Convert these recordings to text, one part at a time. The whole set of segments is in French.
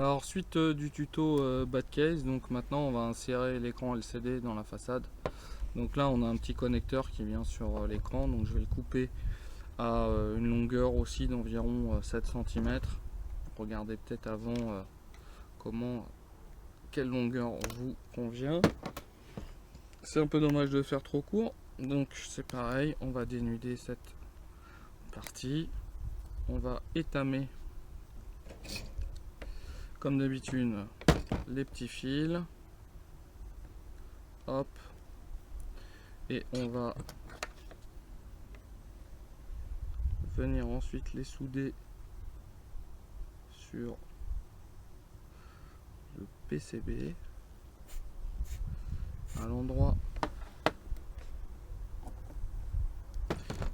Alors suite du tuto bad case, donc maintenant on va insérer l'écran LCD dans la façade. Donc là on a un petit connecteur qui vient sur l'écran, donc je vais le couper à une longueur aussi d'environ 7 cm. Regardez peut-être avant quelle longueur vous convient. C'est un peu dommage de faire trop court, donc c'est pareil, on va dénuder cette partie, on va étamer comme d'habitude les petits fils, hop, et on va venir ensuite les souder sur le PCB à l'endroit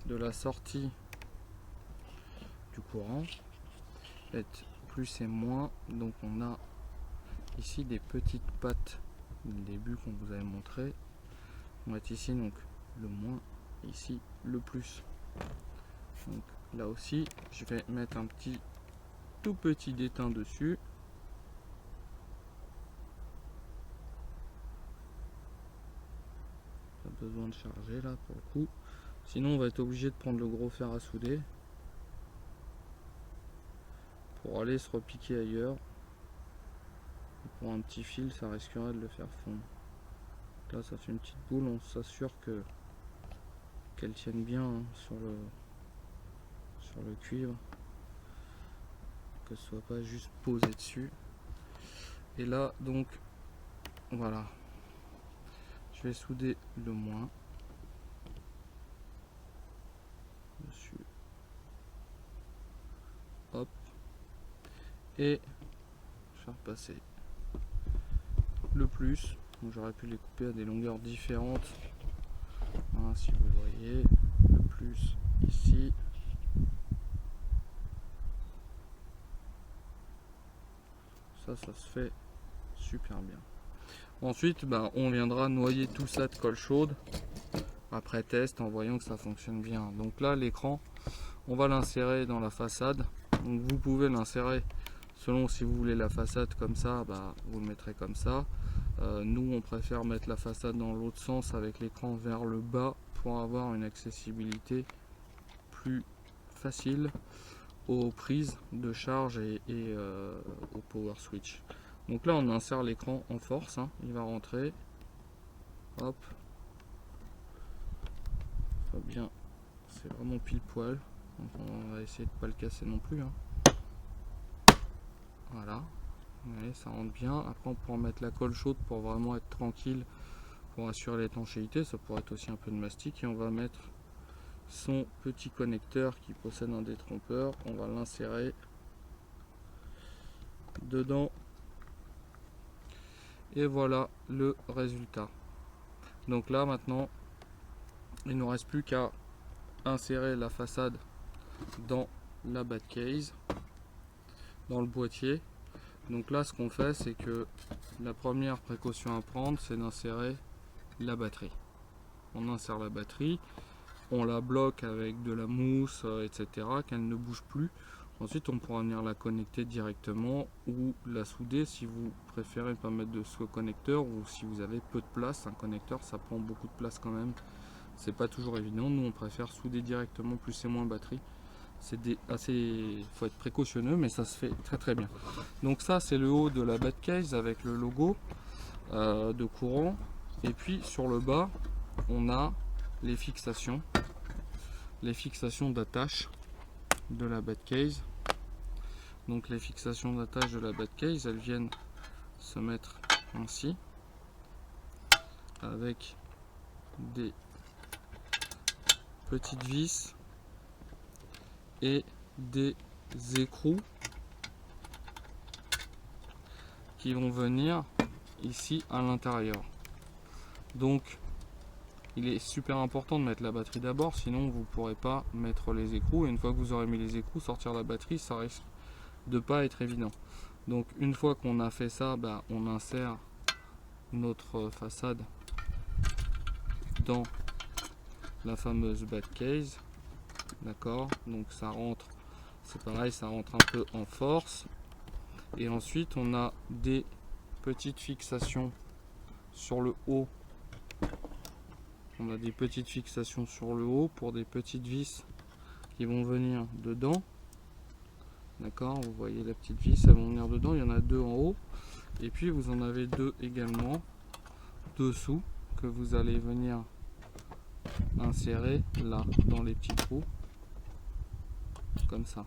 de la sortie du courant, plus et moins. Donc on a ici des petites pattes du début qu'on vous avait montré. On va être ici donc le moins, ici le plus. Donc là aussi je vais mettre un tout petit détain dessus. Pas besoin de charger là pour le coup, sinon on va être obligé de prendre le gros fer à souder pour aller se repiquer ailleurs. Et pour un petit fil ça risquerait de le faire fondre. Là ça fait une petite boule, on s'assure qu'elle tienne bien hein, sur le cuivre, que ce soit pas juste posé dessus. Et là donc voilà, je vais souder le moins dessus, hop, et faire passer le plus. J'aurais pu les couper à des longueurs différentes hein, si vous voyez, le plus ici, ça se fait super bien. Ensuite on viendra noyer tout ça de colle chaude après test en voyant que ça fonctionne bien. Donc là l'écran on va l'insérer dans la façade, donc vous pouvez l'insérer selon si vous voulez la façade comme ça, vous le mettrez comme ça. Nous on préfère mettre la façade dans l'autre sens avec l'écran vers le bas pour avoir une accessibilité plus facile aux prises de charge et au power switch. Donc là on insère l'écran en force hein, il va rentrer, hop, pas bien, c'est vraiment pile poil, donc on va essayer de pas le casser non plus hein. Voilà, ouais, ça rentre bien. Après on pourra mettre la colle chaude pour vraiment être tranquille, pour assurer l'étanchéité. Ça pourrait être aussi un peu de mastic. Et on va mettre son petit connecteur qui possède un détrompeur, on va l'insérer dedans et voilà le résultat. Donc là maintenant il ne nous reste plus qu'à insérer la façade dans la bad case, dans le boîtier. Donc là ce qu'on fait c'est que la première précaution à prendre c'est d'insérer la batterie. On insère la batterie, on la bloque avec de la mousse etc, qu'elle ne bouge plus. Ensuite on pourra venir la connecter directement ou la souder si vous préférez pas mettre de ce connecteur, ou si vous avez peu de place. Un connecteur ça prend beaucoup de place quand même, c'est pas toujours évident. Nous on préfère souder directement plus et moins batterie. C'est faut être précautionneux mais ça se fait très très bien. Donc ça c'est le haut de la bad case avec le logo de courant, et puis sur le bas on a les fixations d'attache de la bad case. Donc les fixations d'attache de la bad case, elles viennent se mettre ainsi avec des petites vis et des écrous qui vont venir ici à l'intérieur. Donc il est super important de mettre la batterie d'abord, sinon vous ne pourrez pas mettre les écrous, et une fois que vous aurez mis les écrous, sortir la batterie ça risque de pas être évident. Donc une fois qu'on a fait ça, on insère notre façade dans la fameuse bad case, d'accord. Donc ça rentre, c'est pareil, ça rentre un peu en force, Et ensuite on a des petites fixations sur le haut. On a des petites fixations sur le haut pour des petites vis qui vont venir dedans. D'accord, vous voyez la petite vis, elles vont venir dedans. Il y en a deux en haut. Et puis vous en avez deux également dessous que vous allez venir insérer là dans les petits trous. Comme ça.